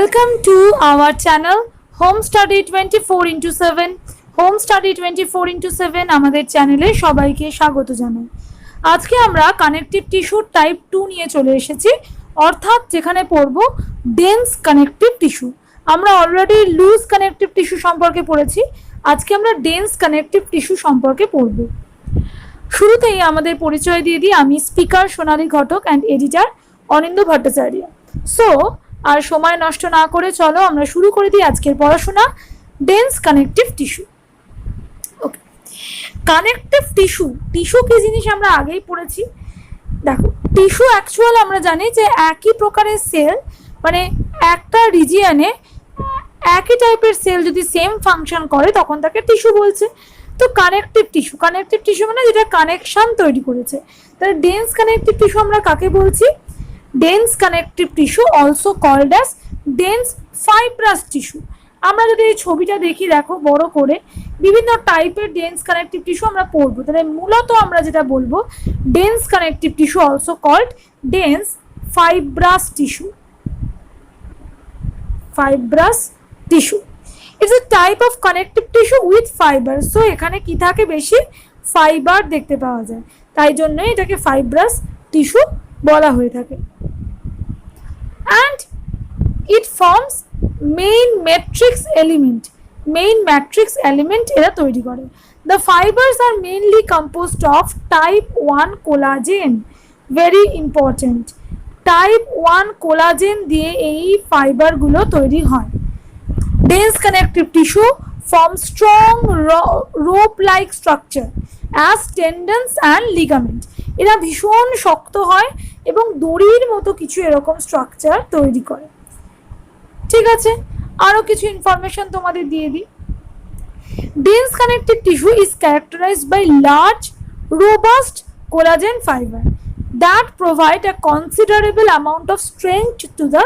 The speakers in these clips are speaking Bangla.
Welcome to our channel Home Study 24/7 Home Study 24/7 আমাদের চ্যানেলে সবাইকে স্বাগত জানাই। আজকে আমরা কানেকটিভ টিস্যু টাইপ 2 নিয়ে চলে এসেছি, অর্থাৎ যেখানে পড়ব ডেন্স কানেকটিভ টিস্যু। আমরা অলরেডি লুজ কানেকটিভ টিস্যু সম্পর্কে পড়েছি, আজকে আমরা ডেন্স কানেকটিভ টিস্যু সম্পর্কে পড়ব। শুরুতেই আমাদের পরিচয় দিয়ে দিই, আমি speaker Sonali Ghatak and editor Anindya Bhattacharya. So আর সময় নষ্ট না করে চলো আমরা শুরু করে দিই আজকের পড়াশোনা ডেন্স কানেকটিভ টিস্যু। ওকে, কানেকটিভ টিস্যু কি জিনিস আমরা আগেই পড়েছি। দেখো, টিস্যু অ্যাকচুয়াল আমরা জানি যে একই প্রকারের সেল, মানে একটা রিজিয়নে একই টাইপের সেল যদি সেম ফাংশন করে তখন তাকে টিস্যু বলছে। তো কানেকটিভ টিস্যু মানে যেটা কানেকশন তৈরি করেছে। তাহলে ডেন্স কানেকটিভ টিস্যু আমরা কাকে বলছি? Dense connective tissue also called as dense fibrous tissue. আমরা যদি এই ছবিটা দেখি, দেখো বড় করে, বিভিন্ন টাইপের ডেন্স কানেকটিভ টিস্যু আমরা পড়বো। তাহলে মূলত আমরা যেটা বলবো, dense connective tissue also called dense fibrous tissue. Fibrous tissue it's a type of connective tissue with fiber. So এখানে কি থাকে? বেশি ফাইবার দেখতে পাওয়া যায়, তাই জন্যই এটাকে ফাইব্রাস টিস্যু বলা হয়ে থাকে। And it forms main matrix element এরা তৈরি করে। The fibers are mainly composed of type 1 collagen, very important। type 1 collagen দিয়ে এই ফাইবার গুলো তৈরি হয়। Dense connective tissue forms strong rope-like structure as tendons and ligament। এরা ভীষণ শক্ত হয় এবং দড়ির মতো কিছু এরকম স্ট্রাকচার তৈরি করে। ঠিক আছে, আরো কিছু ইনফরমেশন তোমাদের দিয়ে দিই। Dense connective tissue is characterized by large robust collagen fiber that provide a considerable amount of strength to the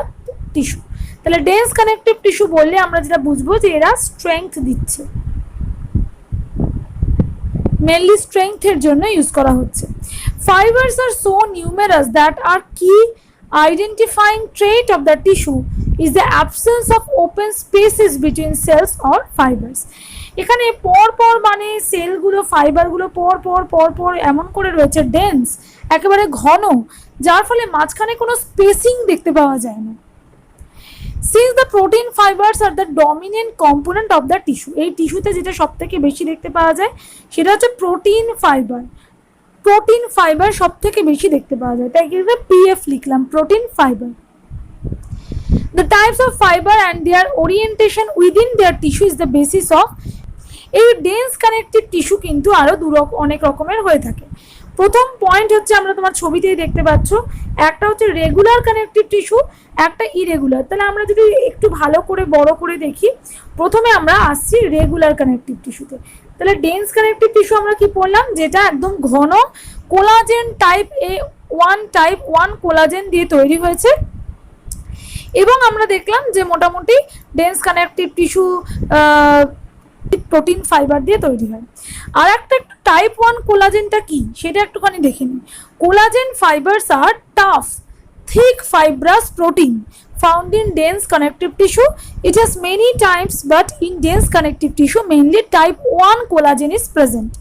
tissue. তাহলে ডেন্স কানেকটিভ টিস্যু বললে আমরা যেটা বুঝবো যে এরা স্ট্রেংথ দিচ্ছে, মেনলি স্ট্রেংথের জন্য ইউজ করা হচ্ছে। Fibers are so numerous that our key identifying trait of the tissue is the absence of open spaces between cells or fibers। এখানে পর মানে সেলগুলো, ফাইবারগুলো পর এমন করে রয়েছে, ডেন্স, একেবারে ঘন, যার ফলে মাঝখানে কোনো স্পেসিং দেখতে পাওয়া যায় না। Since the protein fibers are the dominant component of the tissue, এই টিস্যুতে যেটা সবথেকে বেশি দেখতে পাওয়া যায় সেটা হচ্ছে প্রোটিন ফাইবার। প্রোটিন ফাইবার সব থেকে বেশি দেখতে পাওয়া যায়, তাই কিন্তু পিএফ লিখলাম, protein fibre. The types of fiber and their orientation within their tissue is the basis of এই ডেন্স কানেকটিভ টিস্যু। কিন্তু আরো অনেক রকমের হয়ে থাকে। প্রথম পয়েন্ট হচ্ছে, আমরা তোমার ছবিতেই দেখতে পাচ্ছ, একটা হচ্ছে রেগুলার কানেকটিভ টিস্যু, একটা ইরেগুলার। তাহলে আমরা যদি একটু ভালো করে বড় করে দেখি, প্রথমে আমরা আসছি রেগুলার কানেকটিভ টিস্যুতে। তাহলে ডেন্স কানেকটিভ টিস্যু আমরা কি পড়লাম? যেটা একদম ঘন কোলাজেন টাইপ টাইপ 1 কোলাজেন দিয়ে তৈরি হয়েছে। এবং আমরা দেখলাম যে মোটামুটি dense connective tissue protein fibre দিয়ে তৈরি হয়। আর একটা টাইপ 1 কোলাজেনটা কি সেটা একটুখানি দেখে নিই। Collagen fibres R tough thick fibrous protein found in dense connective tissue. It has many types, but in dense connective tissue mainly type 1 collagen is present.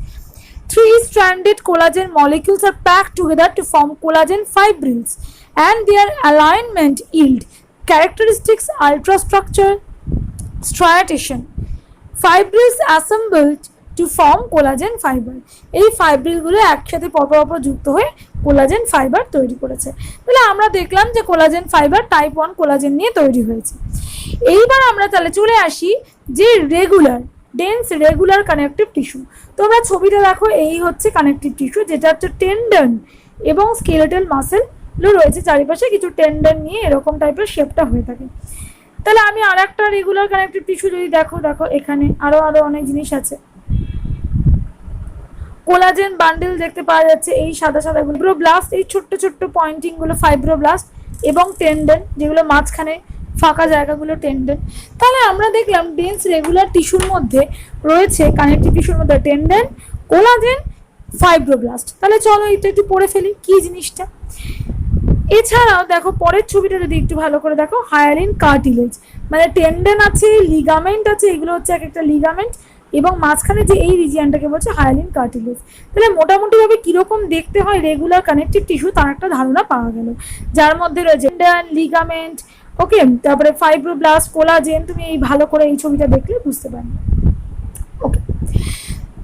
3-stranded collagen molecules are packed together to form collagen fibrils, and their alignment yield characteristics ultrastructure striation. Fibrils assembled to form collagen fiber. এই ফাইব্রিলগুলো একসাথে পরপর যুক্ত হয়ে কোলাজেন ফাইবার তৈরি করেছে। তাহলে আমরা দেখলাম যে কোলাজেন ফাইবার টাইপ 1 কোলাজেন নিয়ে তৈরি হয়েছে। এইবার আমরা তাহলে চলে আসি যে ডেন্স রেগুলার কানেকটিভ টিস্যু। তোমরা ছবিটা দেখো, এই হচ্ছে কানেকটিভ টিস্যু, যেটা হচ্ছে টেন্ডন এবং স্কেলেটাল মাসেলও রয়েছে চারিপাশে, কিছু টেন্ডন নিয়ে এরকম টাইপের শেপটা হয়ে থাকে। তাহলে আমি আর একটা রেগুলার কানেকটিভ টিস্যু যদি দেখো, এখানে আরো অনেক জিনিস আছে। কোলাজেন বান্ডেল দেখতে পাওয়া যাচ্ছে, এই সাদা গুলো ফাইব্রোব্লাস্ট, এই ছোট্ট পয়েন্টিং গুলো ফাইব্রোব্লাস্ট, এবং টেন্ডন, যেগুলো মাঝখানে ফাঁকা জায়গাগুলো টেন্ডন। তাহলে আমরা দেখলাম ডেন্স রেগুলার টিস্যুর মধ্যে রয়েছে, কানেকটিভ টিস্যুর মধ্যে টেন্ডন, কোলাজেন, ফাইব্রোব্লাস্ট। তাহলে চলো এটা একটু পড়ে ফেলি কি জিনিসটা। এছাড়াও দেখো পরের ছবিটা যদি একটু ভালো করে দেখো, হায়ালিন কার্টিলেজ, মানে টেন্ডন আছে, লিগামেন্ট আছে, এগুলো হচ্ছে এক একটা লিগামেন্ট, এবং মাঝখানে যে এই রিজিয়নটাকে বলছে হায়ালিন কার্টিলেজ। তাহলে মোটামুটি ভাবে কিরকম দেখতে হয় রেগুলার কানেকটিভ টিস্যু তার একটা ধারণা পাওয়া গেল, যার মধ্যে রয়েছে টেন্ডন, লিগামেন্ট, ওকে, তারপরে ফাইব্রোব্লাস্ট, কোলাজেন। তুমি এই ভালো করে এই ছবিটা দেখলে বুঝতে পারবে। ওকে,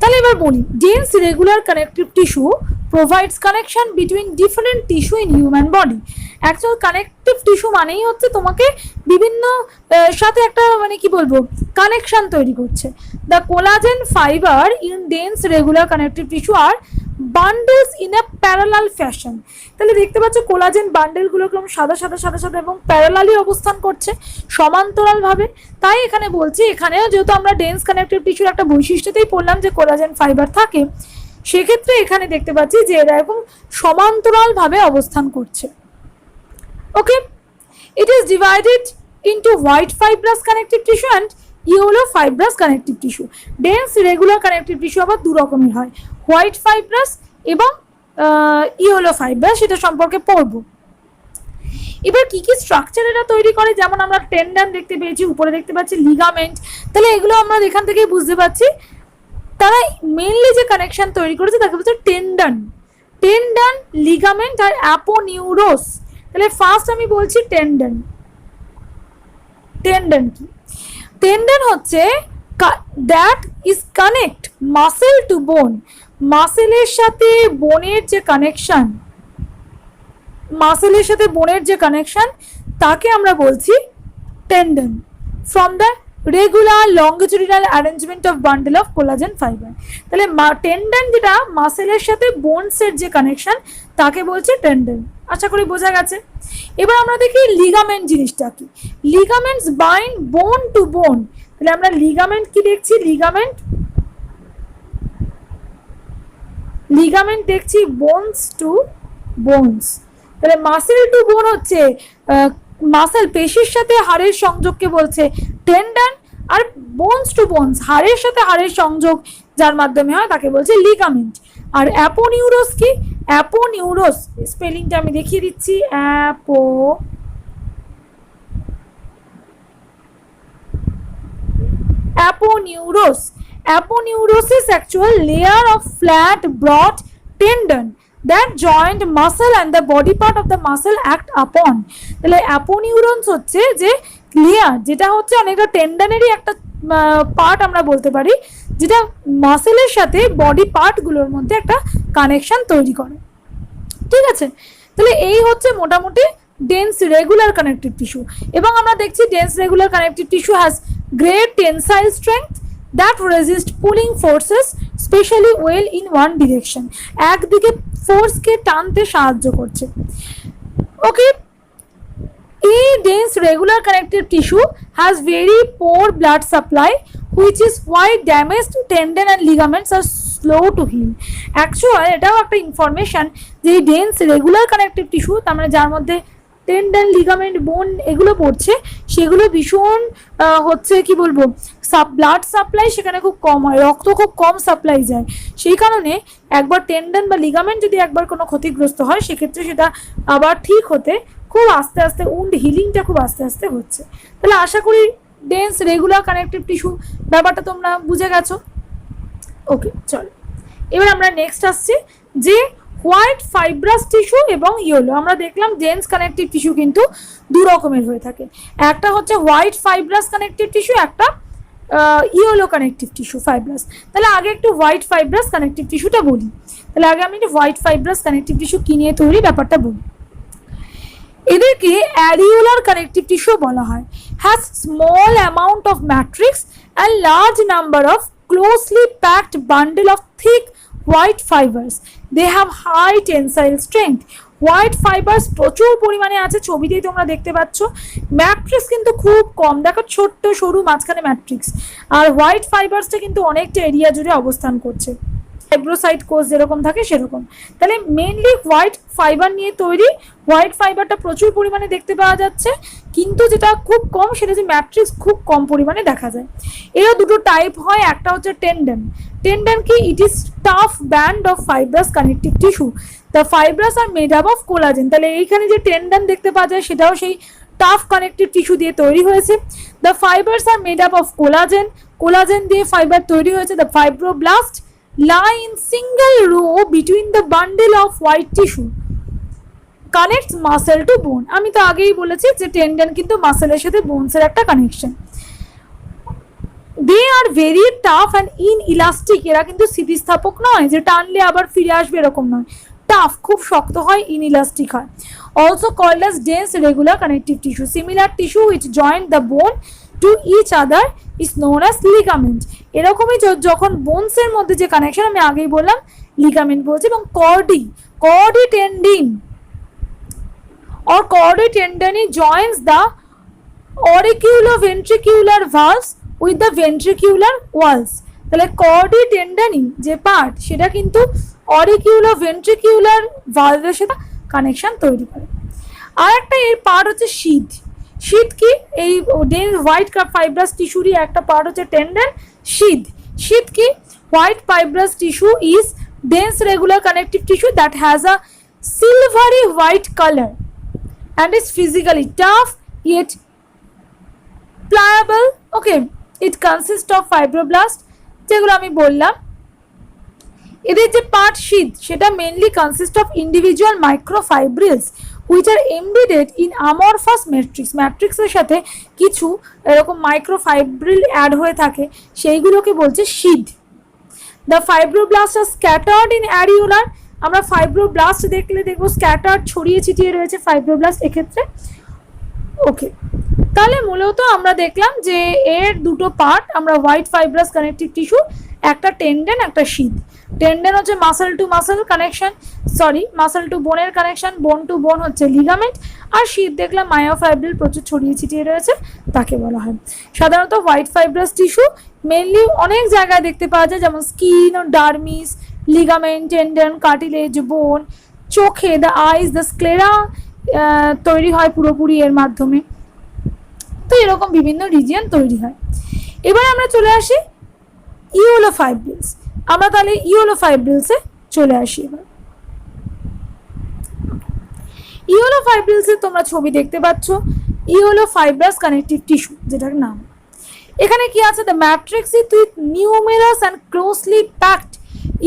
তাহলে এবার বলি, dense regular connective tissue provides connection between different tissue in human body. Actual connective tissue মানেই হচ্ছে তোমাকে বিভিন্ন সাথে একটা মানে কি বলবো কানেকশন তৈরি করছে। The collagen fibre in dense regular connective tissue are bundles in a parallel fashion. তাহলে দেখতে পাচ্ছ কোলাজেন বান্ডেলগুলো কেমন সাদা সাদা সাদা সাদা এবং প্যারালালি অবস্থান করছে, সমান্তরালভাবে। তাই এখানে বলছি, এখানেও যেহেতু আমরা ডেন্স কানেকটিভ টিস্যুর একটা বৈশিষ্ট্যতেই পড়লাম যে কোলাজেন ফাইবার থাকে, সেক্ষেত্রে এখানে দেখতে পাচ্ছি যে এরা এরকম সমান্তরালভাবে অবস্থান করছে। Okay, it is divided into white fibrous connective tissue and yellow fibrous connective tissue. Dense regular connective tissue আবার দু রকমের হয়, হোয়াইট ফাইব্রাস এবং ইয়েলো ফাইব্রাস, সেটা সম্পর্কে পড়বো। এবার কি কি স্ট্রাকচার এরা তৈরি করে, যেমন আমরা টেন্ডন দেখতে পেয়েছি, উপরে দেখতে পাচ্ছি লিগামেন্ট। তাহলে এগুলো আমরা এখান থেকেই বুঝতে পারছি তারা মেইনলি যে কানেকশন তৈরি করেছে তাকে বলছে টেন্ডন, টেন্ডন, লিগামেন্ট আর অ্যাপোনিউরোস। তাহলে ফার্স্ট আমি বলছি টেন্ডন। টেন্ডন কি? টেন্ডন হচ্ছে that is connect muscle to bone, মাসেলের সাথে বোনের যে কানেকশন, মাসেলের সাথে বোনের যে কানেকশন তাকে আমরা বলছি tendon, from the regular longitudinal arrangement of bundle of collagen fibre. তাহলে টেন্ডন যেটা মাসেলের সাথে বোনসের যে কানেকশন তাকে বলছে টেন্ডন। আশা করি বোঝা গেছে। এবার আমরা দেখি লিগামেন্ট জিনিসটা কি। লিগামেন্টস বাইন্ড বোন টু বোন। তাহলে আমরা লিগামেন্ট কি দেখছি, লিগামেন্ট, লিগামেন্ট দেখছি বোনস টু বোনস। তাহলে মাসেল টু বোন হচ্ছে মাসেল, পেশির সাথে হাড়ের সংযোগকে বলছে টেন্ডন, আর বোনস টু বোনস, হাড়ের সাথে হাড়ের সংযোগ যার মাধ্যমে হয় তাকে বলছে লিগামেন্ট। আর অ্যাপোনিউরোস কি? অ্যাপোনিউরোস স্পেলিংটা আমি দেখিয়ে দিচ্ছি, অ্যাপোনিউরোস। অ্যাপোনিউরোস is actual layer of flat broad tendon that joint muscle and the body part of the muscle act upon. তাহলে অ্যাপোনিউরন্স হচ্ছে যে লেয়ার, যেটা হচ্ছে অনেকটা টেন্ডনেরই একটা পার্ট আমরা বলতে পারি, যেটা মাসেলের সাথে বডি পার্টগুলোর মধ্যে একটা কানেকশন তৈরি করে। ঠিক আছে, তাহলে এই হচ্ছে মোটামুটি ডেন্স রেগুলার কানেকটিভ টিস্যু। এবং আমরা দেখছি dense regular connective tissue has great tensile strength that resist pulling forces specially well in one direction, একদিকে ফোর্সকে টানতে সাহায্য করছে। ওকে, এই dense regular connective tissue has very poor blood supply which is why damaged tendon and ligaments are slow to heal. Actual এটাও একটা ইনফরমেশন যে ডেন্স রেগুলার কানেকটিভ টিস্যু, তার মানে যার মধ্যে টেন্ডন, লিগামেন্ট, বোন এগুলো পড়ছে, সেগুলো ভীষণ হচ্ছে কি বলবো ব্লাড সাপ্লাই সেখানে খুব কম হয়, রক্ত খুব কম সাপ্লাই যায়। সেই কারণে একবার টেন্ডন বা লিগামেন্ট যদি একবার কোনো ক্ষতিগ্রস্ত হয় সেক্ষেত্রে সেটা আবার ঠিক হতে খুব আস্তে আস্তে, উন্ড হিলিংটা খুব আস্তে আস্তে হচ্ছে। তাহলে আশা করি ডেন্স রেগুলার কানেকটিভ টিস্যু ব্যাপারটা তোমরা বুঝে গেছো। ওকে, চলো এবার আমরা নেক্সট আসছি যে হোয়াইট ফাইব্রাস টিস্যু এবং ইয়েলো। আমরা দেখলাম ডেন্স কানেকটিভ টিস্যু কিন্তু দু রকমের হয়ে থাকে, একটা হচ্ছে হোয়াইট ফাইব্রাস কানেকটিভ টিস্যু, একটা ইয়েলো কানেকটিভ টিস্যু ফাইব্রাস। তাহলে আগে একটু হোয়াইট ফাইব্রাস কানেকটিভ টিস্যুটা বলি। তাহলে আগে আমি একটু হোয়াইট ফাইব্রাস কানেকটিভ টিস্যু কি নিয়ে তৈরি ব্যাপারটা বলি। এদেরকে অ্যারিওলার কানেকটিভ টিস্যু বলা হয়, has small amount of matrix and large number of closely packed bundle of thick white fibres. They have high tensile strength. White fibres প্রচুর পরিমাণে আছে, ছবিতেই তোমরা দেখতে পাচ্ছ। ম্যাট্রিক্স কিন্তু খুব কম, দেখো ছোট্ট সরু মাঝখানে ম্যাট্রিক্স, আর হোয়াইট ফাইবার্সটা কিন্তু অনেকটা এরিয়া জুড়ে অবস্থান করছে। ফাইব্রোসাইট কোষ যেরকম থাকে সেরকম। তাহলে মেনলি হোয়াইট ফাইবার নিয়ে তৈরি। হোয়াইট ফাইবারটা প্রচুর পরিমাণে দেখতে পাওয়া যাচ্ছে, কিন্তু যেটা খুব কম সেটা হচ্ছে ম্যাট্রিক্স খুব কম পরিমাণে দেখা যায়। এরও দুটো টাইপ হয়, একটা হচ্ছে টেন্ডন। টেন্ডন কি? It is tough band of fibrous connective tissue. The fibrous are made up of collagen. তাহলে এইখানে যে টেন্ডন দেখতে পাওয়া যায় সেটাও সেই টাফ কানেকটিভ টিস্যু দিয়ে তৈরি হয়েছে। The fibres are made up of collagen. Collagen দিয়ে ফাইবার তৈরি হয়েছে। The fibroblast lie in single row between the bundle of white tissue connects muscle to bone. আমি তো আগেই বলেছি যে টেন্ডন কিন্তু মাসেলের সাথে বোনসের একটা connection. They are very tough and inelastic. এরা কিন্তু স্থিতিস্থাপক নয় যে টানলে আবার ফিরে আসবে এরকম নয়, টাফ, খুব শক্ত হয়, ইনইলাস্টিক হয়। Also called as dense regular connective tissue. Similar tissue which join the bone to each other is known as ligament. এরকমই যখন বোনসের মধ্যে যে কানেকশন আমি আগেই বললাম লিগামেন্ট বলছি। এবং কর্ডি টেন্ডিন or chordae tendoni joins the auriculoventricular valves with the ventricular walls. তাহলে কর্ডি টেন্ডনি যে পার্ট সেটা কিন্তু অরিকিউলোভেন্ট্রিকিউলার ভালভের সাথে কানেকশন তৈরি করে। আর একটা এর পার্ট হচ্ছে শীথ। শীথ কি? এই হোয়াইট ফাইব্রাস টিস্যুরই একটা পার্ট হচ্ছে টেন্ডন। শীথ কি? White fibrous tissue is dense regular connective tissue that has a silvery white color and is physically tough yet pliable. Okay, it consists of fibroblast যেগুলো আমি বললাম। এদের যে পার্ট শীথ সেটা mainly consist of individual microfibrils which are embedded in amorphous matrix. ম্যাট্রিক্সের সাথে কিছু এরকম মাইক্রোফাইব্রিল অ্যাড হয়ে থাকে, সেইগুলোকে বলছে sheath. The fibroblast are scattered in areolar. আমরা ফাইব্রোব্লাস্ট দেখলে দেখবো স্ক্যাটার্ড, ছড়িয়ে ছিটিয়ে রয়েছে ফাইব্রোব্লাস্ট এক্ষেত্রে। ওকে, তাহলে মূলত আমরা দেখলাম যে এর দুটো পার্ট, আমরা হোয়াইট ফাইব্রাস কানেকটিভ টিস্যু, একটা টেন্ডন একটা শীথ। টেন্ডন হচ্ছে muscle to muscle connection, muscle to বোনের কানেকশন, বোন টু বোন হচ্ছে লিগামেন্ট। আর শীথ দেখলাম মায়োফাইব্রিল প্রচুর ছড়িয়ে ছিটিয়ে রয়েছে, তাকে বলা হয়। সাধারণত হোয়াইট ফাইব্রাস টিস্যু মেনলি অনেক জায়গায় দেখতে পাওয়া যায়, যেমন skin, dermis, ligament, tendon, cartilage, বোন, চোখে দ্য আইস, দ্য স্ক্লেরা তৈরি হয় পুরোপুরি এর মাধ্যমে। তো এরকম বিভিন্ন রিজিয়ন তৈরি হয়। এবার আমরা চলে আসি ইওলোফাইব্রিলস। আমরা তাহলে ইওলোফাইব্রিলসে চলে আসি। এবার ইওলোফাইব্রিলসে তোমরা ছবি দেখতে পাচ্ছ, ইওলোফাইব্রাস কানেকটিভ টিস্যু যেটার নাম। এখানে কি আছে? The matrix with numerous and closely packed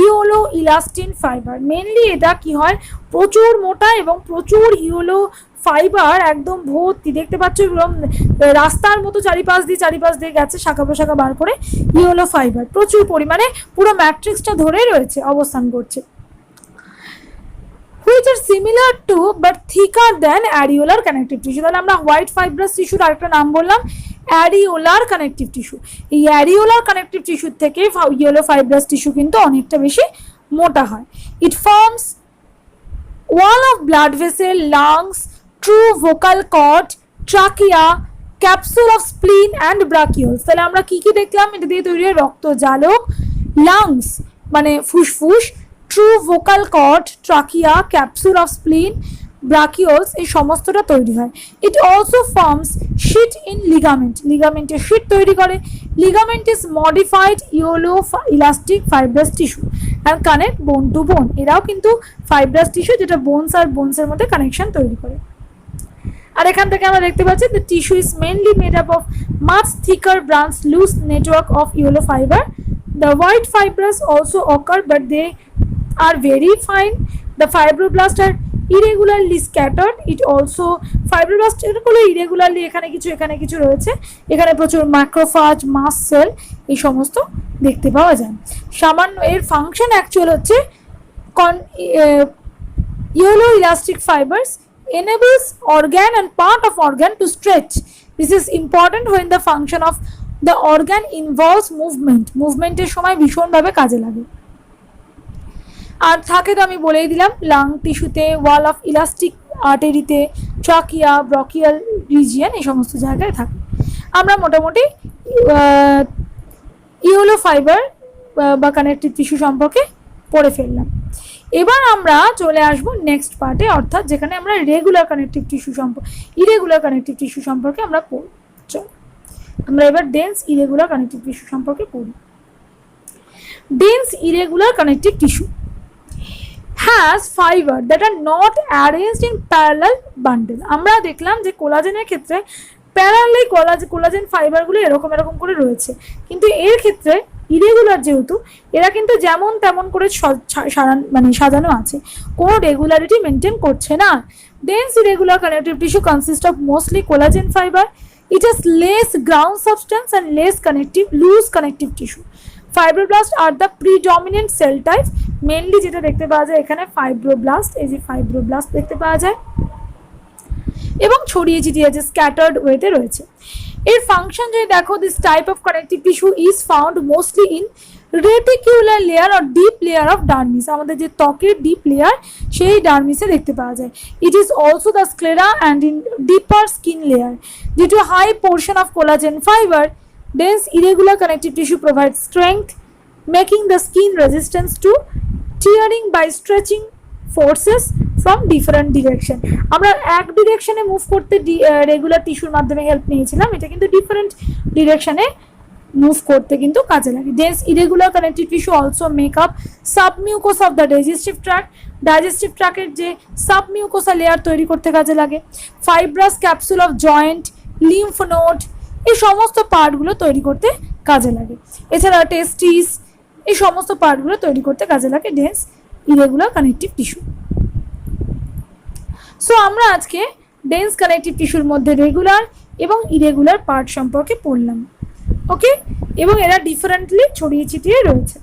yellow elastin fibre. Mainly এটা কি হয়? প্রচুর মোটা এবং প্রচুর ইওলো ফাইবার একদম ভর্তি, দেখতে পাচ্ছ এরকম রাস্তার মতো চারিপাশ দিয়ে গেছে, শাখা প্রশাখা বার করে ইওলো ফাইবার প্রচুর পরিমাণে পুরো ম্যাট্রিক্সটা ধরে রয়েছে, অবস্থান করছে। which are similar to but thicker than areolar connective tissue. তাহলে আমরা হোয়াইট ফাইব্রাস টিস্যুর আরেকটা নাম বললাম অ্যারিওলার কানেকটিভ টিস্যু। এই অ্যারিওলার কানেকটিভ টিস্যুর থেকে ইয়েলো ফাইব্রাস টিস্যু কিন্তু অনেকটা বেশি মোটা হয়। It forms wall of blood vessel, lungs, true vocal cord, trachea, capsule of spleen and bronchioles. তাহলে আমরা কি কি দেখলাম? এটা দিয়ে তৈরি হয় রক্তজালক, লাংস মানে ফুসফুস, true vocal cord, trachea, capsule of spleen, bronchioles, এই সমস্তটা তৈরি হয়। It also forms sheet in ligament. লিগামেন্টের শিট তৈরি করে। Ligament is modified yellow elastic fibrous tissue and connect bone to bone. এরাও কিন্তু ফাইব্রাস টিস্যু যেটা বোনস আর বোনসের মধ্যে কানেকশন তৈরি করে। আর এখান থেকে আমরা দেখতে পাচ্ছি the tissue is mainly made up of much thicker branch loose network of yellow fibre. The white fibrous also occur but they are very fine. The fibroblasts are irregularly scattered. It also fibroblasts এগুলো irregularly এখানে কিছু রয়েছে, এখানে প্রচুর ম্যাক্রোফাজ, মাস্ট সেল এই সমস্ত দেখতে পাওয়া যায়। সামান্য এর ফাংশন অ্যাকচুয়াল হচ্ছে yellow elastic fibres enables organ and part of organ to stretch. This is important when the function of the organ involves movement. মুভমেন্টের সময় ভীষণভাবে কাজে লাগে। আর থাকে তো আমি বলেই দিলাম, লাং টিস্যুতে, ওয়াল অফ ইলাস্টিক আর্টারিতে, ট্রাকিয়া, ব্রকিয়াল রিজিয়ন, এই সমস্ত জায়গায় থাকে। আমরা মোটামুটি ইওলো ফাইবার বা কানেকটিভ টিস্যু সম্পর্কে পড়ে ফেললাম। এবার আমরা চলে আসবো নেক্সট পার্টে, অর্থাৎ যেখানে আমরা regular connective tissue irregular connective tissue সম্পর্কে আমরা পড়ব। চলো আমরা এবার ডেন্স ইরেগুলার কানেকটিভ টিস্যু সম্পর্কে পড়ি। Dense irregular connective tissue has fiber that are not arranged in parallel bundle। আমরা দেখলাম যে কোলাজেনের ক্ষেত্রে প্যারালালি কোলাজেন ফাইবারগুলো এরকম করে রয়েছে, কিন্তু এর ক্ষেত্রে ইরেগুলার যেহেতু এরা কিন্তু যেমন তেমন করে সাজানো আছে, কোনো রেগুলারিটি মেনটেন করছে না। Dense irregular connective tissue consist of mostly collagen fibre. It has less ground substance and loose connective tissue. Fibroblasts are the predominant cell type। Mainly যেটা দেখতে পাওয়া যায় এখানে ফাইব্রোব্লাস্ট, এই যে ফাইব্রোব্লাস্ট দেখতে পাওয়া যায় এবং ছড়িয়ে ছিটিয়ে আছে, স্ক্যাটার্ড ওয়েতে রয়েছে। এর ফাংশন যদি দেখো, this type of connective tissue is found mostly in reticular layer or deep layer of dermis. আমাদের যে ত্বকের ডিপ লেয়ার সেই ডার্মিসে দেখতে পাওয়া যায়। It is also the sclera and in deeper skin layer. Due to high portion of collagen fibre, dense irregular connective tissue provides strength, making the skin resistant to tearing by stretching forces from different direction। আমরা এক ডিরেকশনে মুভ করতে রেগুলার টিস্যুর মাধ্যমে হেল্প নিয়েছিলাম, এটা কিন্তু ডিফারেন্ট ডিরেকশনে মুভ করতে কিন্তু কাজে লাগে। dense irregular connective tissue also make up submucosa of the digestive tract। Digestive ট্র্যাক্টের যে সাবমিউকোসা লেয়ার তৈরি করতে কাজে লাগে। Fibrous capsule of joint, lymph node, এই সমস্ত পার্টগুলো তৈরি করতে কাজে লাগে। এছাড়া টেস্টিস, এই সমস্ত পার্টগুলো তৈরি করতে কাজে লাগে dense irregular connective tissue. So আমরা আজকে ডেন্স কানেকটিভ টিস্যুর মধ্যে রেগুলার এবং ইরেগুলার পার্ট সম্পর্কে পড়লাম। ওকে, এবং এরা ডিফারেন্টলি ছড়িয়ে ছিটিয়ে রয়েছে,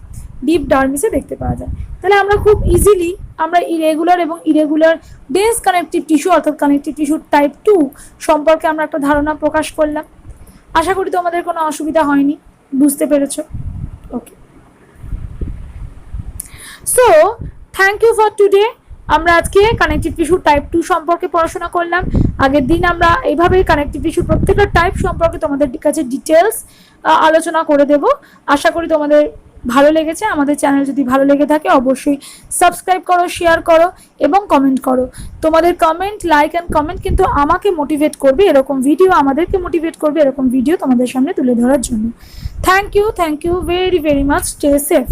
ডিপ ডার্মিসে দেখতে পাওয়া যায়। তাহলে আমরা খুব ইজিলি আমরা ইরেগুলার এবং ইরেগুলার ডেন্স কানেকটিভ টিস্যু অর্থাৎ কানেকটিভ টিস্যুর টাইপ 2 সম্পর্কে আমরা একটা ধারণা প্রকাশ করলাম। আশা করি তোমাদের কোনো অসুবিধা হয়নি, বুঝতে পেরেছো? Okay, so thank you for today. আমরা আজকে কানেকটিভ টিস্যু টাইপ 2 সম্পর্কে পড়াশোনা করলাম। আগের দিন আমরা এইভাবেই কানেকটিভ টিস্যু প্রত্যেকটা টাইপ সম্পর্কে তোমাদের কাছে ডিটেলস আলোচনা করে দেব। আশা করি তোমাদের ভালো লেগেছে। আমাদের চ্যানেল যদি ভালো লেগে থাকে অবশ্যই সাবস্ক্রাইব করো, শেয়ার করো এবং কমেন্ট করো। তোমাদের কমেন্ট, লাইক অ্যান্ড কমেন্ট কিন্তু আমাকে মোটিভেট করবে, এরকম ভিডিও আমাদেরকে মোটিভেট করবে, এরকম ভিডিও তোমাদের সামনে তুলে ধরার জন্য। Thank you very very much. Stay safe.